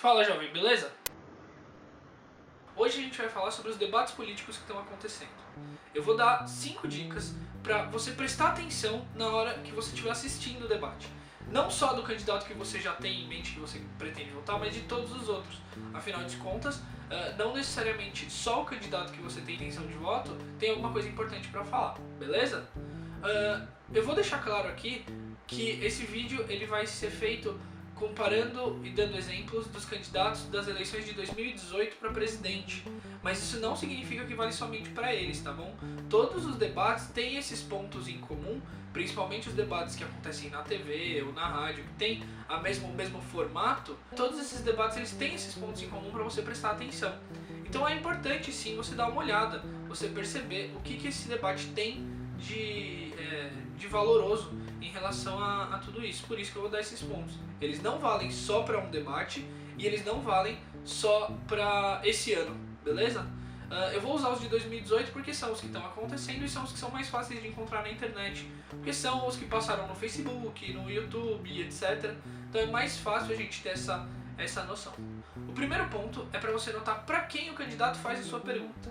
Fala, jovem, beleza? Hoje a gente vai falar sobre os debates políticos que estão acontecendo. Eu vou dar 5 dicas para você prestar atenção na hora que você estiver assistindo o debate. Não só do candidato que você já tem em mente que você pretende votar, mas de todos os outros. Afinal de contas, não necessariamente só o candidato que você tem intenção de voto tem alguma coisa importante para falar, beleza? Eu vou deixar claro aqui que esse vídeo ele vai ser feito comparando e dando exemplos dos candidatos das eleições de 2018 para presidente. Mas isso não significa que vale somente para eles, tá bom? Todos os debates têm esses pontos em comum, principalmente os debates que acontecem na TV ou na rádio, que tem o mesmo formato. Todos esses debates eles têm esses pontos em comum para você prestar atenção. Então é importante sim você dar uma olhada, você perceber o que esse debate tem de valoroso em relação a tudo isso. Por isso que eu vou dar esses pontos. Eles não valem só para um debate e eles não valem só para esse ano, beleza? Eu vou usar os de 2018 porque são os que estão acontecendo e são os que são mais fáceis de encontrar na internet. Porque são os que passaram no Facebook, no YouTube, etc. Então é mais fácil a gente ter essa noção. O primeiro ponto é para você notar para quem o candidato faz a sua pergunta.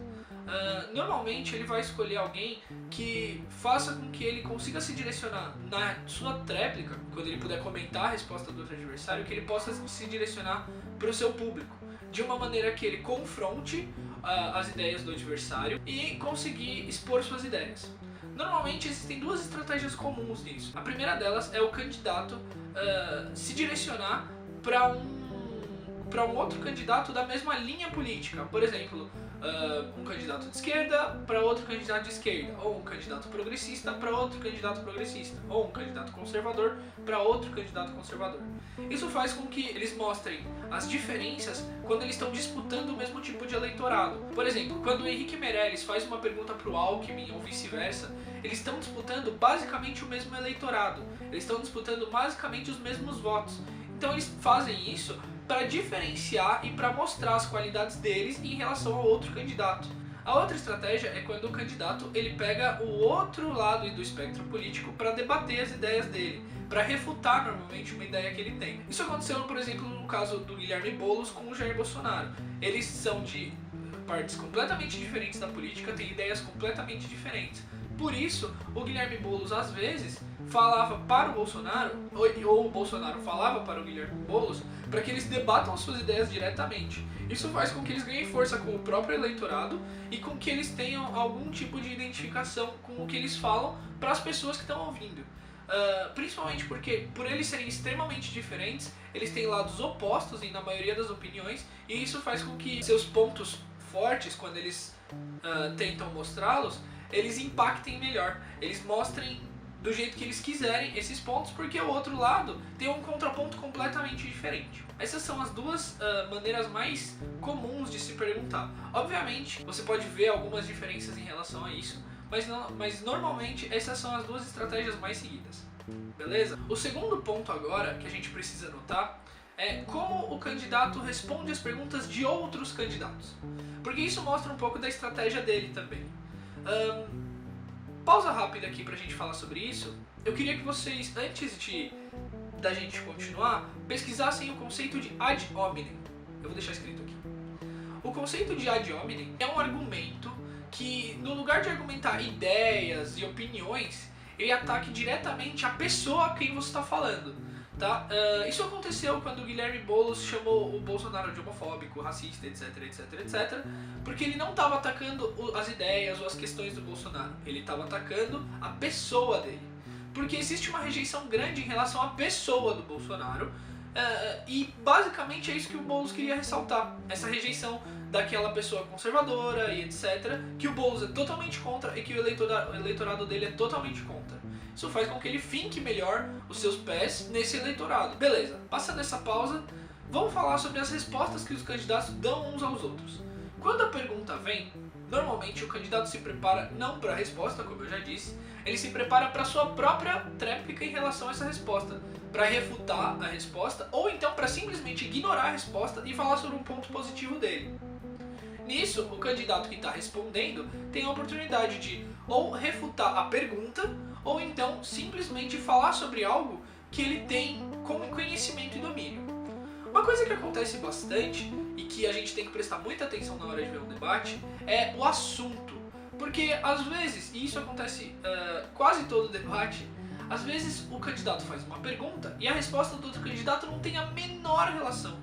Normalmente ele vai escolher alguém que faça com que ele consiga se direcionar na sua tréplica, quando ele puder comentar a resposta do outro adversário, que ele possa se direcionar para o seu público, de uma maneira que ele confronte as ideias do adversário e conseguir expor suas ideias. Normalmente existem duas estratégias comuns nisso. A primeira delas é o candidato se direcionar para um outro candidato da mesma linha política. Por exemplo, um candidato de esquerda para outro candidato de esquerda, ou um candidato progressista para outro candidato progressista, ou um candidato conservador para outro candidato conservador. Isso faz com que eles mostrem as diferenças quando eles estão disputando o mesmo tipo de eleitorado. Por exemplo, quando o Henrique Meirelles faz uma pergunta para o Alckmin ou vice-versa, eles estão disputando basicamente o mesmo eleitorado, eles estão disputando basicamente os mesmos votos. Então eles fazem isso para diferenciar e para mostrar as qualidades deles em relação ao outro candidato. A outra estratégia é quando o candidato ele pega o outro lado do espectro político para debater as ideias dele, para refutar normalmente uma ideia que ele tem. Isso aconteceu, por exemplo, no caso do Guilherme Boulos com o Jair Bolsonaro. Eles são de partes completamente diferentes da política, têm ideias completamente diferentes. Por isso, o Guilherme Boulos às vezes falava para o Bolsonaro, ou o Bolsonaro falava para o Guilherme Boulos, para que eles debatam as suas ideias diretamente. Isso faz com que eles ganhem força com o próprio eleitorado e com que eles tenham algum tipo de identificação com o que eles falam para as pessoas que estão ouvindo. Principalmente porque, por eles serem extremamente diferentes, eles têm lados opostos na maioria das opiniões, e isso faz com que seus pontos fortes, quando eles tentam mostrá-los, eles impactem melhor, eles mostrem do jeito que eles quiserem esses pontos, porque o outro lado tem um contraponto completamente diferente. Essas são as duas maneiras mais comuns de se perguntar. Obviamente, você pode ver algumas diferenças em relação a isso, mas normalmente essas são as duas estratégias mais seguidas. Beleza? O segundo ponto agora que a gente precisa notar é como o candidato responde as perguntas de outros candidatos. Porque isso mostra um pouco da estratégia dele também. Pausa rápida aqui pra gente falar sobre isso. Eu queria que vocês, antes da gente continuar, pesquisassem o conceito de ad hominem. Eu vou deixar escrito aqui. O conceito de ad hominem é um argumento que, no lugar de argumentar ideias e opiniões, ele ataque diretamente a pessoa a quem você está falando. Tá? Isso aconteceu quando o Guilherme Boulos chamou o Bolsonaro de homofóbico, racista, etc, porque ele não estava atacando as ideias ou as questões do Bolsonaro, ele estava atacando a pessoa dele. Porque existe uma rejeição grande em relação à pessoa do Bolsonaro, e basicamente é isso que o Boulos queria ressaltar, essa rejeição daquela pessoa conservadora e etc, que o Boulos é totalmente contra e que o eleitorado dele é totalmente contra. Isso faz com que ele finque melhor os seus pés nesse eleitorado. Beleza, passando essa pausa, vamos falar sobre as respostas que os candidatos dão uns aos outros. Quando a pergunta vem, normalmente o candidato se prepara não para a resposta, como eu já disse, ele se prepara para sua própria tréplica em relação a essa resposta, para refutar a resposta ou então para simplesmente ignorar a resposta e falar sobre um ponto positivo dele. Nisso, o candidato que está respondendo tem a oportunidade de ou refutar a pergunta ou então simplesmente falar sobre algo que ele tem como conhecimento e domínio. Uma Uma coisa que acontece bastante e que a gente tem que prestar muita atenção na hora de ver um debate é o assunto. Porque às vezes, e isso acontece quase todo debate, às vezes o candidato faz uma pergunta e a resposta do outro candidato não tem a menor relação.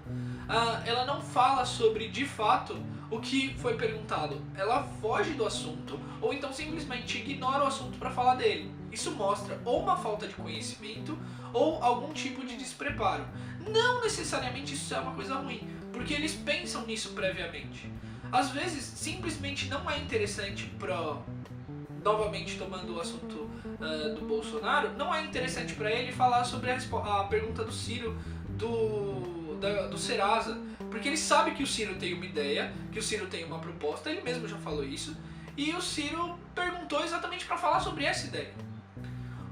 Ela não fala sobre, de fato, o que foi perguntado. Ela foge do assunto ou então simplesmente ignora o assunto para falar dele. Isso mostra ou uma falta de conhecimento ou algum tipo de despreparo. Não necessariamente isso é uma coisa ruim, porque eles pensam nisso previamente. Às vezes, simplesmente não é interessante novamente tomando o assunto do Bolsonaro, não é interessante para ele falar sobre a pergunta do Ciro do Serasa, porque ele sabe que o Ciro tem uma ideia, que o Ciro tem uma proposta, ele mesmo já falou isso, e o Ciro perguntou exatamente para falar sobre essa ideia.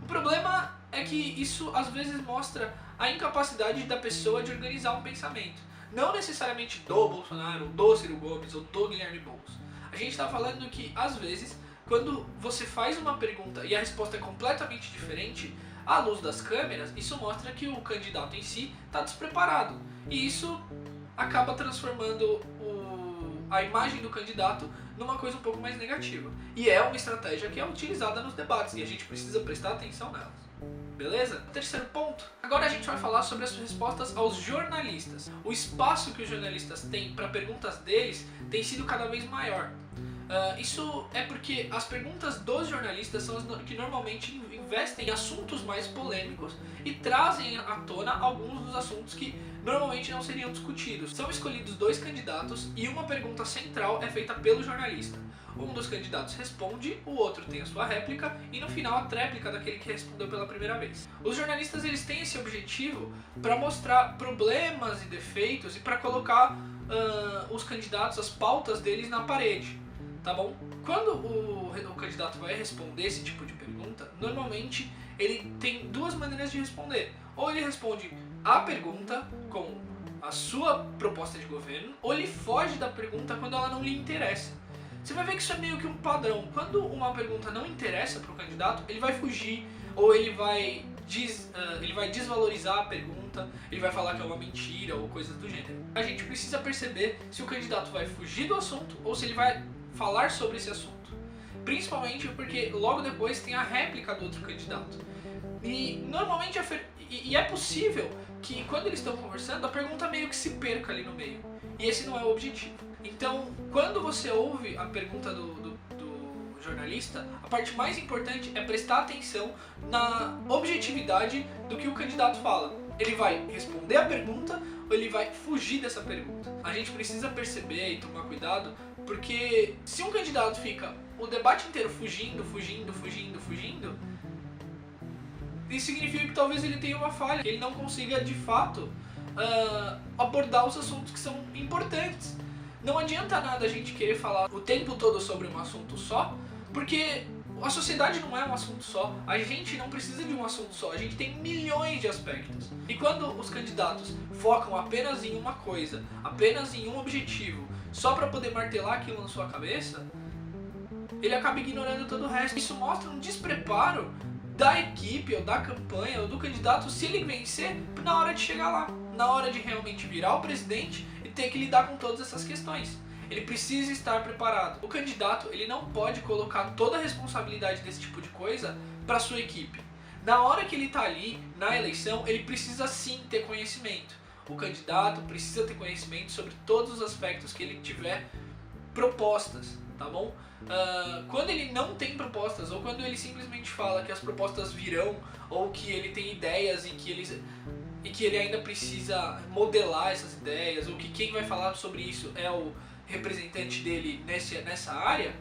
O problema é que isso às vezes mostra a incapacidade da pessoa de organizar um pensamento. Não necessariamente do Bolsonaro, do Ciro Gomes ou do Guilherme Boulos. A gente está falando que, às vezes, quando você faz uma pergunta e a resposta é completamente diferente, à luz das câmeras, isso mostra que o candidato em si está despreparado. E isso acaba transformando a imagem do candidato numa coisa um pouco mais negativa. E é uma estratégia que é utilizada nos debates e a gente precisa prestar atenção nelas. Beleza? Terceiro ponto. Agora a gente vai falar sobre as respostas aos jornalistas. O espaço que os jornalistas têm para perguntas deles tem sido cada vez maior. Isso é porque as perguntas dos jornalistas são as que normalmente investem em assuntos mais polêmicos e trazem à tona alguns dos assuntos que normalmente não seriam discutidos. São escolhidos 2 candidatos e uma pergunta central é feita pelo jornalista. Um dos candidatos responde, o outro tem a sua réplica e no final a tréplica daquele que respondeu pela primeira vez. Os jornalistas eles têm esse objetivo para mostrar problemas e defeitos e para colocar os candidatos, as pautas deles na parede. Tá bom? Quando o candidato vai responder esse tipo de pergunta, normalmente ele tem 2 maneiras de responder. Ou ele responde a pergunta com a sua proposta de governo, ou ele foge da pergunta quando ela não lhe interessa. Você vai ver que isso é meio que um padrão. Quando uma pergunta não interessa para o candidato, ele vai fugir, ou ele vai desvalorizar a pergunta, ele vai falar que é uma mentira ou coisas do gênero. A gente precisa perceber se o candidato vai fugir do assunto ou se ele vai falar sobre esse assunto. Principalmente porque logo depois tem a réplica do outro candidato. E normalmente é possível que quando eles estão conversando, a pergunta meio que se perca ali no meio. E esse não é o objetivo. Então, quando você ouve a pergunta do jornalista, a parte mais importante é prestar atenção na objetividade do que o candidato fala. Ele vai responder a pergunta ou ele vai fugir dessa pergunta? A gente precisa perceber e tomar cuidado, porque se um candidato fica o debate inteiro fugindo, isso significa que talvez ele tenha uma falha, que ele não consiga de fato abordar os assuntos que são importantes. Não adianta nada a gente querer falar o tempo todo sobre um assunto só, porque a sociedade não é um assunto só, a gente não precisa de um assunto só, a gente tem milhões de aspectos. E quando os candidatos focam apenas em uma coisa, apenas em um objetivo, só para poder martelar aquilo na sua cabeça, ele acaba ignorando todo o resto. Isso mostra um despreparo da equipe, ou da campanha, ou do candidato, se ele vencer na hora de chegar lá, na hora de realmente virar o presidente e ter que lidar com todas essas questões. Ele precisa estar preparado. O candidato ele não pode colocar toda a responsabilidade desse tipo de coisa para sua equipe. Na hora que ele está ali, na eleição, ele precisa sim ter conhecimento. O candidato precisa ter conhecimento sobre todos os aspectos que ele tiver propostas, tá bom? Quando ele não tem propostas, ou quando ele simplesmente fala que as propostas virão, ou que ele tem ideias e que ele ainda precisa modelar essas ideias, ou que quem vai falar sobre isso é o representante dele nessa área,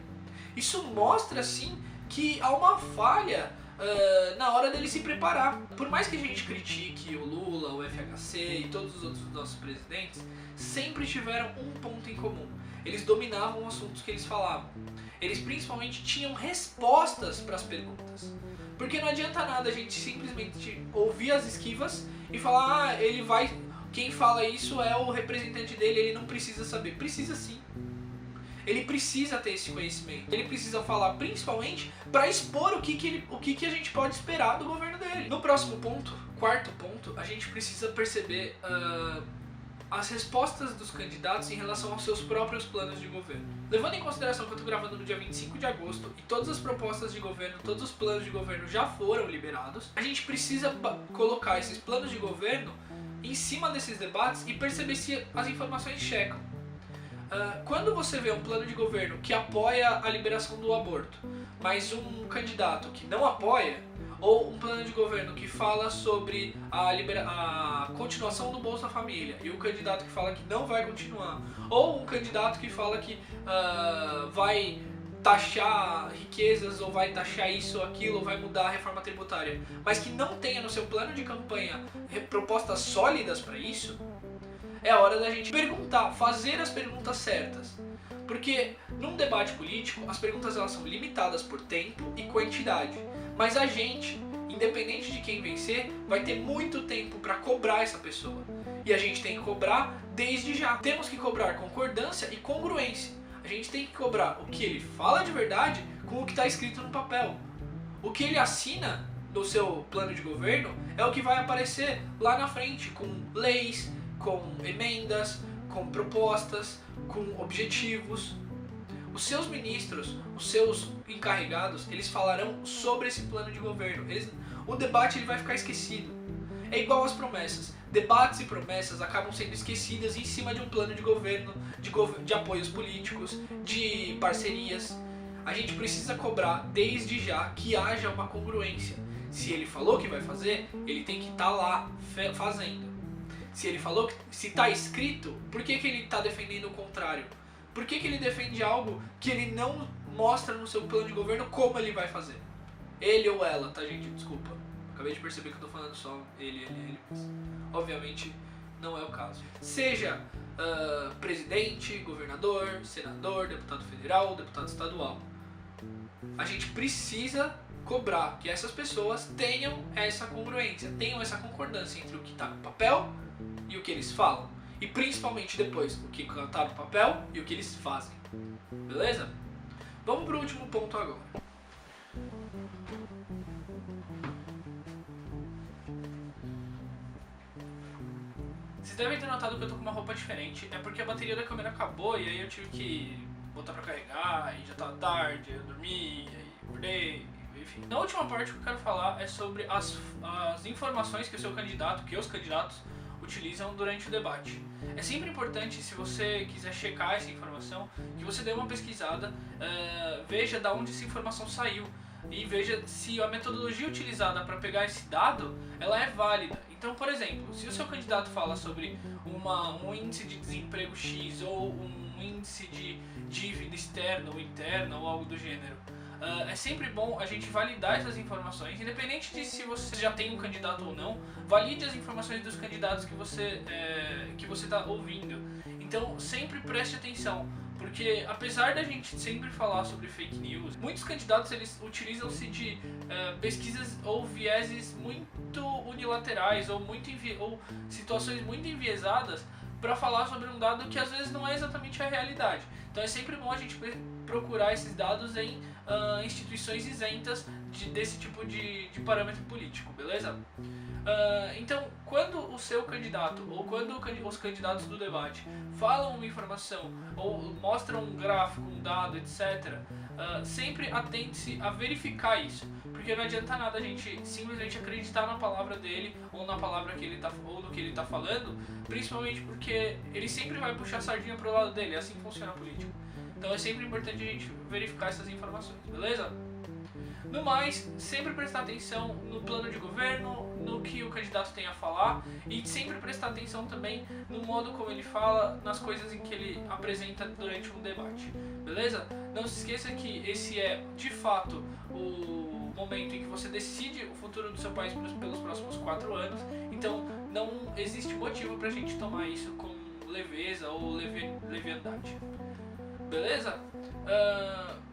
isso mostra sim que há uma falha na hora dele se preparar. Por mais que a gente critique o Lula, o FHC e todos os outros nossos presidentes, sempre tiveram um ponto em comum. Eles dominavam os assuntos que eles falavam. Eles principalmente tinham respostas para as perguntas. Porque não adianta nada a gente simplesmente ouvir as esquivas e falar, quem fala isso é o representante dele, ele não precisa saber. Precisa sim. Ele precisa ter esse conhecimento. Ele precisa falar principalmente para expor o que a gente pode esperar do governo dele. No próximo ponto, quarto ponto, a gente precisa perceber as respostas dos candidatos em relação aos seus próprios planos de governo. Levando em consideração que eu estou gravando no dia 25 de agosto e todas as propostas de governo, todos os planos de governo já foram liberados, a gente precisa colocar esses planos de governo em cima desses debates e perceber se as informações checam. Quando você vê um plano de governo que apoia a liberação do aborto, mas um candidato que não apoia, ou um plano de governo que fala sobre a continuação do Bolsa Família e o candidato que fala que não vai continuar, ou um candidato que fala que vai taxar riquezas ou vai taxar isso ou aquilo, ou vai mudar a reforma tributária, mas que não tenha no seu plano de campanha propostas sólidas para isso, é hora da gente perguntar, fazer as perguntas certas. Porque num debate político, as perguntas elas são limitadas por tempo e quantidade. Mas a gente, independente de quem vencer, vai ter muito tempo para cobrar essa pessoa. E a gente tem que cobrar desde já. Temos que cobrar concordância e congruência. A gente tem que cobrar o que ele fala de verdade com o que está escrito no papel. O que ele assina no seu plano de governo é o que vai aparecer lá na frente, com leis, com emendas, com propostas, com objetivos. Os seus ministros, os seus encarregados, eles falarão sobre esse plano de governo. O debate ele vai ficar esquecido. É igual às promessas. Debates e promessas acabam sendo esquecidas em cima de um plano de governo, de apoios políticos, de parcerias. A gente precisa cobrar desde já que haja uma congruência. Se ele falou que vai fazer, ele tem que estar lá fazendo. Se ele falou, se está escrito, por que ele está defendendo o contrário? Por que ele defende algo que ele não mostra no seu plano de governo como ele vai fazer? Ele ou ela, tá gente? Desculpa. Acabei de perceber que eu tô falando só ele. Mas obviamente não é o caso. Seja presidente, governador, senador, deputado federal, deputado estadual. A gente precisa cobrar que essas pessoas tenham essa congruência, tenham essa concordância entre o que está no papel e o que eles falam. E principalmente depois, o que está no papel e o que eles fazem. Beleza? Vamos para o último ponto agora. Vocês devem ter notado que eu tô com uma roupa diferente. É porque a bateria da câmera acabou e aí eu tive que botar pra carregar, e já tava tarde, eu dormi, aí acordei, enfim. Na última parte o que eu quero falar é sobre as informações que o seu candidato, que os candidatos utilizam durante o debate. É sempre importante, se você quiser checar essa informação, que você dê uma pesquisada, veja de onde essa informação saiu e veja se a metodologia utilizada para pegar esse dado ela é válida. Então, por exemplo, se o seu candidato fala sobre um índice de desemprego X ou um índice de dívida externa ou interna ou algo do gênero, é sempre bom a gente validar essas informações, independente de se você já tem um candidato ou não, valide as informações dos candidatos que você está ouvindo. Então sempre preste atenção, porque apesar da gente sempre falar sobre fake news, muitos candidatos eles utilizam-se de pesquisas ou vieses muito unilaterais ou situações muito enviesadas para falar sobre um dado que às vezes não é exatamente a realidade. Então é sempre bom a gente procurar esses dados em instituições isentas desse tipo de parâmetro político, beleza? Então, quando o seu candidato ou quando os candidatos do debate falam uma informação ou mostram um gráfico, um dado, etc., sempre atente-se a verificar isso, porque não adianta nada a gente simplesmente acreditar na palavra dele ou na palavra que ele ou no que ele está falando, principalmente porque ele sempre vai puxar a sardinha pro lado dele, é assim que funciona a política. Então é sempre importante a gente verificar essas informações, beleza? No mais, sempre prestar atenção no plano de governo, no que o candidato tem a falar e sempre prestar atenção também no modo como ele fala, nas coisas em que ele apresenta durante um debate, beleza? Não se esqueça que esse é, de fato, o momento em que você decide o futuro do seu país pelos próximos 4 anos, então não existe motivo pra gente tomar isso com leveza ou leviandade. Beleza?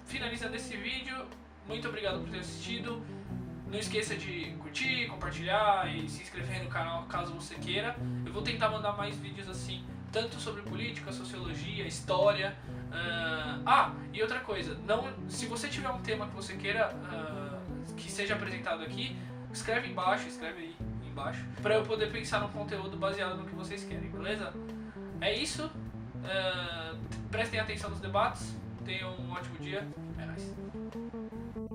Finalizando esse vídeo, muito obrigado por ter assistido. Não esqueça de curtir, compartilhar e se inscrever no canal caso você queira. Eu vou tentar mandar mais vídeos assim, tanto sobre política, sociologia, história. E outra coisa, se você tiver um tema que você queira que seja apresentado aqui, escreve aí embaixo, para eu poder pensar no conteúdo baseado no que vocês querem, beleza? É isso. Prestem atenção nos debates. Tenham um ótimo dia. É nóis.